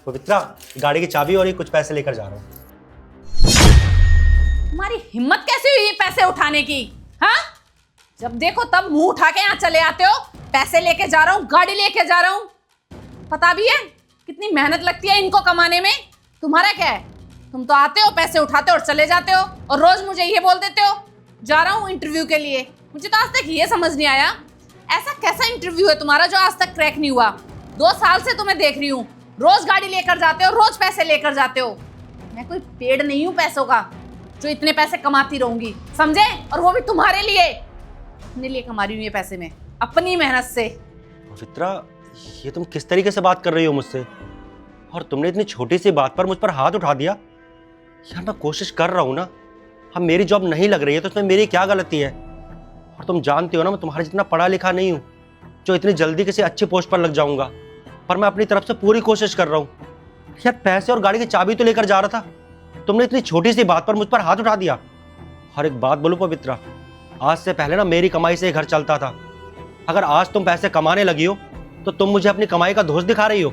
पवित्रा, गाड़ी की चाबी और ये कुछ पैसे लेकर जा रहा हूँ। तुम्हारी हिम्मत कैसे हुई पैसे उठाने की? हाँ, जब देखो तब मुंह उठा के यहाँ चले आते हो। पैसे लेके जा रहा हूँ, गाड़ी लेके जा रहा हूँ। पता भी है कितनी मेहनत लगती है इनको कमाने में। तुम्हारा क्या है, तुम तो आते हो, पैसे उठाते हो और चले जाते हो, और रोज मुझे ये बोल देते हो जा रहा हूँ इंटरव्यू के लिए। मुझे तो आज तक ये समझ नहीं आया, ऐसा कैसा इंटरव्यू है तुम्हारा जो आज तक क्रैक नहीं हुआ? 2 साल से तुम्हें देख रही हूँ, रोज गाड़ी लेकर जाते हो, रोज पैसे लेकर जाते हो। मैं कोई पेड़ नहीं हूँ पैसों का जो इतने पैसे कमाती रहूंगी, समझे? और वो भी तुम्हारे लिए, अपने लिए कमा रही हूँ ये पैसे में अपनी मेहनत से। पवित्रा, ये तुम किस तरीके से बात कर रही हो मुझसे? और तुमने इतनी छोटी सी बात पर मुझ पर हाथ उठा दिया। यार मैं कोशिश कर रहा हूँ ना, अब मेरी जॉब नहीं लग रही है तो इसमें मेरी क्या गलती है? और तुम जानती हो ना मैं तुम्हारे जितना पढ़ा लिखा नहीं हूँ जो इतनी जल्दी किसी अच्छी पोस्ट पर लग जाऊंगा, पर मैं अपनी तरफ से पूरी कोशिश कर रहा हूँ। यार पैसे और गाड़ी की चाबी तो लेकर जा रहा था, तुमने इतनी छोटी सी बात पर मुझ पर हाथ उठा दिया। और एक बात बोलूं पवित्रा, आज से पहले ना मेरी कमाई से घर चलता था। अगर आज तुम पैसे कमाने लगी हो तो तुम मुझे अपनी कमाई का दोष दिखा रही हो।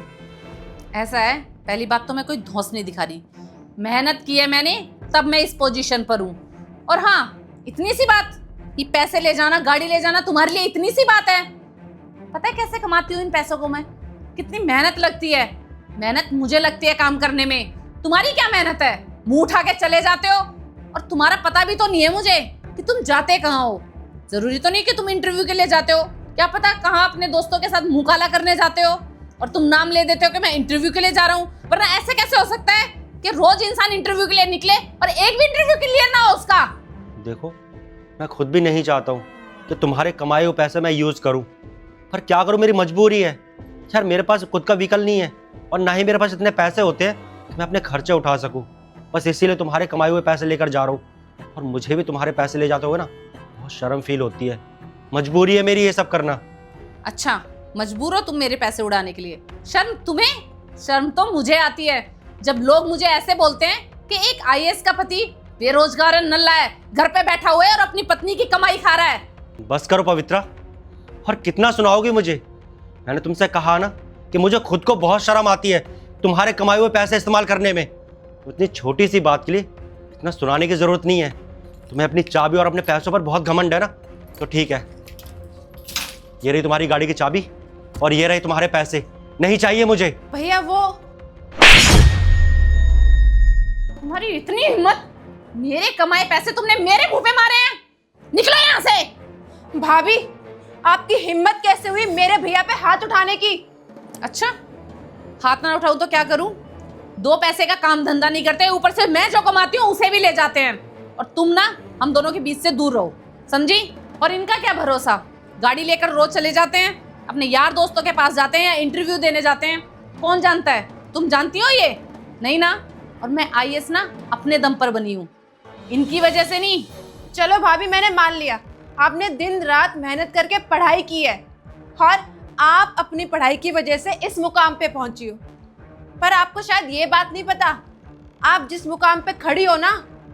ऐसा है, पहली बात तो मैं कोई धौंस नहीं दिखा रही, मेहनत की है मैंने तब मैं इस पोजीशन पर हूँ। और हाँ, इतनी सी बात, ये पैसे ले जाना, गाड़ी ले जाना तुम्हारे लिए इतनी सी बात है? पता है कैसे कमाती हूँ इन पैसों को मैं? कितनी मेहनत लगती है। मेहनत मुझे लगती है काम करने में, तुम्हारी क्या मेहनत है? मुंह उठा के चले जाते हो, और तुम्हारा पता भी तो नहीं है मुझे कि तुम जाते कहाँ हो। जरूरी तो नहीं कि तुम इंटरव्यू के लिए जाते हो, क्या पता कहाँ अपने दोस्तों के साथ मुंह काला करने जाते हो और तुम नाम ले देते हो कि मैं इंटरव्यू के लिए जा रहा हूँ। वरना ऐसे कैसे हो सकता है कि रोज इंसान इंटरव्यू के लिए निकले और एक भी इंटरव्यू के लिए ना हो उसका? देखो, मैं खुद भी नहीं चाहता हूँ कि तुम्हारे कमाए हुए पैसे मैं यूज करूँ, पर क्या करूँ, मेरी मजबूरी है। यार मेरे पास खुद का व्हीकल नहीं है और ना ही मेरे पास इतने पैसे होते हैं कि मैं अपने खर्चे उठा सकूँ। बस इसीलिए तुम्हारे कमाए हुए पैसे लेकर जा रहा हूँ। और मुझे भी तुम्हारे पैसे ले जाते हुए ना बहुत शर्म फील होती है। मजबूरी है मेरी ये सब करना। अच्छा, मजबूर हो तुम मेरे पैसे उड़ाने के लिए? शर्म तुम्हें? शर्म तो मुझे आती है जब लोग मुझे ऐसे बोलते हैं कि एक आईएएस का पति बेरोजगार है, नल्ला है, घर पे बैठा हुआ है और अपनी पत्नी की कमाई खा रहा है। बस करो पवित्रा, और कितना सुनाओगी मुझे? मैंने तुमसे कहा ना कि मुझे खुद को बहुत शर्म आती है तुम्हारे कमाए हुए पैसे इस्तेमाल करने में। तो इतनी छोटी सी बात के लिए इतना सुनाने की जरूरत नहीं है। तुम्हें अपनी चाबी और अपने पैसों पर बहुत घमंड है ना, तो ठीक है, ये रही तुम्हारी गाड़ी की चाबी और ये रहे तुम्हारे पैसे। नहीं चाहिए मुझे। भैया, वो तुम्हारी इतनी हिम्मत, मेरे कमाए पैसे तुमने मेरे मुंह पे मारे हैं? निकलो यहाँ से। भाभी, आपकी हिम्मत कैसे हुई मेरे भैया पे हाथ उठाने की? अच्छा, हाथ ना उठाऊं तो क्या करूं? 2 पैसे का काम धंधा नहीं करते, ऊपर से मैं जो कमाती हूँ उसे भी ले जाते हैं। और तुम ना हम दोनों के बीच से दूर रहो, समझी? और इनका क्या भरोसा, गाड़ी लेकर रोज चले जाते हैं, अपने यार दोस्तों के पास जाते हैं या इंटरव्यू देने जाते हैं। कौन जानता है? तुम जानती हो ये? नहीं ना। और मैं आईएएस ना अपने दम पर बनी हूँ, इनकी वजह से नहीं। चलो भाभी, मैंने मान लिया, आपने दिन रात मेहनत करके पढ़ाई की है और आप अपनी पढ़ाई की वजह से इस मुकाम पे पहुंची हो। पर आपको शायद ये बात नहीं पता, आप जिस मुकाम पे खड़ी हो ना,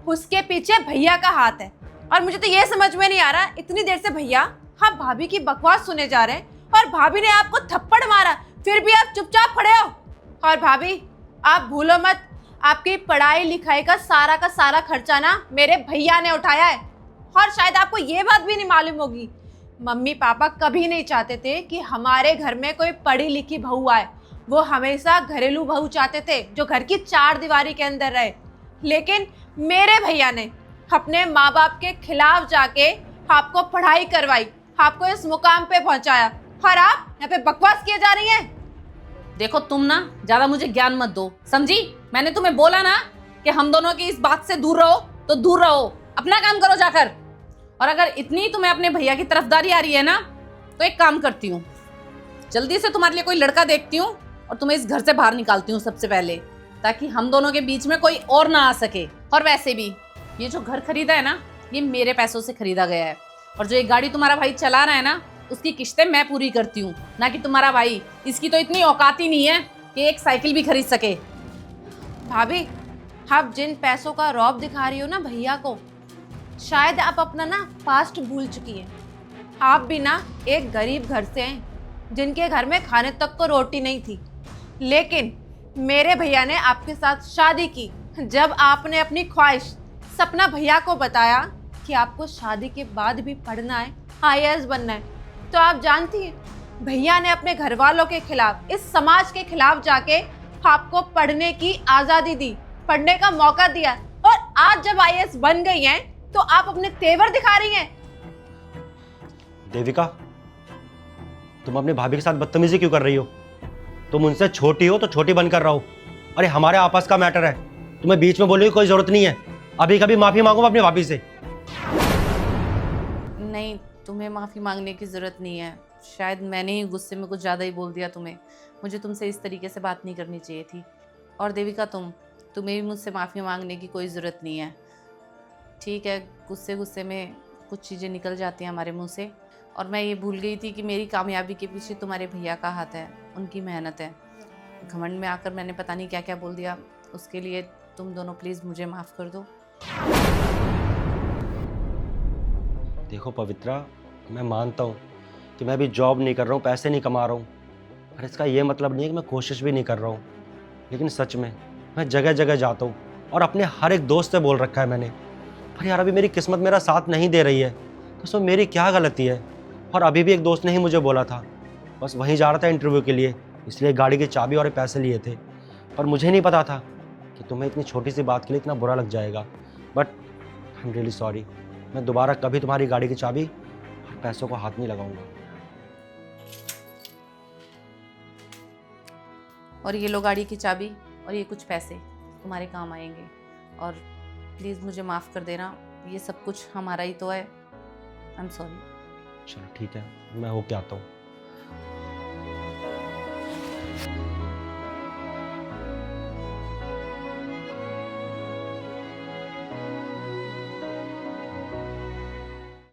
उसके पीछे भैया का हाथ है। और मुझे तो ये समझ में नहीं आ रहा, इतनी देर से भैया आप भाभी की बकवास सुने जा रहे हैं और भाभी ने आपको थप्पड़ मारा, फिर भी आप चुपचाप खड़े हो। और भाभी, आप भूलो मत, आपकी पढ़ाई लिखाई का सारा खर्चा ना मेरे भैया ने उठाया है। और शायद आपको ये बात भी नहीं मालूम होगी, मम्मी पापा कभी नहीं चाहते थे कि हमारे घर में कोई पढ़ी लिखी बहू आए। वो हमेशा घरेलू बहू चाहते थे जो घर की 4 दीवारी के अंदर रहे। लेकिन मेरे भैया ने अपने माँ बाप के खिलाफ जाके आपको पढ़ाई करवाई, आपको इस मुकाम पे पहुंचाया, और आप यहाँ पे बकवास किए जा रही हैं। देखो, तुम ना ज्यादा मुझे ज्ञान मत दो, समझी? मैंने तुम्हें बोला ना कि हम दोनों की इस बात से दूर रहो, तो दूर रहो, अपना काम करो जाकर। और अगर इतनी तुम्हें अपने भैया की तरफदारी आ रही है ना, तो एक काम करती हूँ, जल्दी से तुम्हारे लिए कोई लड़का देखती हूँ और तुम्हें इस घर से बाहर निकालती हूँ सबसे पहले, ताकि हम दोनों के बीच में कोई और ना आ सके। और वैसे भी ये जो घर खरीदा है ना, ये मेरे पैसों से खरीदा गया है। और जो ये गाड़ी तुम्हारा भाई चला रहा है ना, उसकी किस्तें मैं पूरी करती हूँ, ना कि तुम्हारा भाई। इसकी तो इतनी औकात ही नहीं है कि एक साइकिल भी खरीद सके। भाभी, आप जिन पैसों का रौब दिखा रही हो ना भैया को, शायद आप अपना ना पास्ट भूल चुकी हैं। आप भी ना एक गरीब घर से हैं जिनके घर में खाने तक को रोटी नहीं थी, लेकिन मेरे भैया ने आपके साथ शादी की जब आपने अपनी ख्वाहिश सपना भैया को बताया कि आपको शादी के बाद भी पढ़ना है, आईएएस बनना है, तो आप जानती हैं भैया ने अपने घर वालों के खिलाफ, इस समाज के खिलाफ जाके आपको पढ़ने की आज़ादी दी, पढ़ने का मौका दिया। और आज जब आईएएस बन गई हैं तो आप अपने तेवर दिखा रही हैं। देविका, तुम अपनी भाभी के साथ बदतमीजी क्यों कर रही हो? तुम उनसे छोटी हो तो छोटी बनकर रहो। अरे हमारे आपस का मैटर है, तुम्हें बीच में बोलने की कोई जरूरत नहीं है। अभी कभी माफी मांगो अपनी भाभी से। नहीं, तुम्हें माफ़ी मांगने की ज़रूरत नहीं है। शायद मैंने ही गुस्से में कुछ ज़्यादा ही बोल दिया तुम्हें। मुझे तुमसे इस तरीके से बात नहीं करनी चाहिए थी। और देविका, तुम्हें भी मुझसे माफ़ी मांगने की कोई ज़रूरत नहीं है। ठीक है, गुस्से में कुछ चीज़ें निकल जाती हैं हमारे मुंह से। और मैं ये भूल गई थी कि मेरी कामयाबी के पीछे तुम्हारे भैया का हाथ है, उनकी मेहनत है। घमंड में आकर मैंने पता नहीं क्या क्या बोल दिया, उसके लिए तुम दोनों प्लीज़ मुझे माफ़ कर दो। देखो पवित्रा, मैं मानता हूँ कि मैं भी जॉब नहीं कर रहा हूँ, पैसे नहीं कमा रहा हूँ, पर इसका ये मतलब नहीं है कि मैं कोशिश भी नहीं कर रहा हूँ। लेकिन सच में मैं जगह जगह जाता हूँ और अपने हर एक दोस्त से बोल रखा है मैंने, पर यार अभी मेरी किस्मत मेरा साथ नहीं दे रही है, तो उसमें मेरी क्या गलती है? और अभी भी एक दोस्त ने ही मुझे बोला था, बस वहीं जा रहा था इंटरव्यू के लिए, इसलिए गाड़ी की चाबी और पैसे लिए थे। पर मुझे नहीं पता था कि तुम्हें इतनी छोटी सी बात के लिए इतना बुरा लग जाएगा। But I am really sorry. मैं दोबारा कभी तुम्हारी गाड़ी की चाबी और पैसों को हाथ नहीं लगाऊंगा। और ये लो गाड़ी की चाबी और ये कुछ पैसे तुम्हारे काम आएंगे। और प्लीज़ मुझे माफ़ कर देना, ये सब कुछ हमारा ही तो है। I am sorry. चलो ठीक है, मैं होके आता हूँ।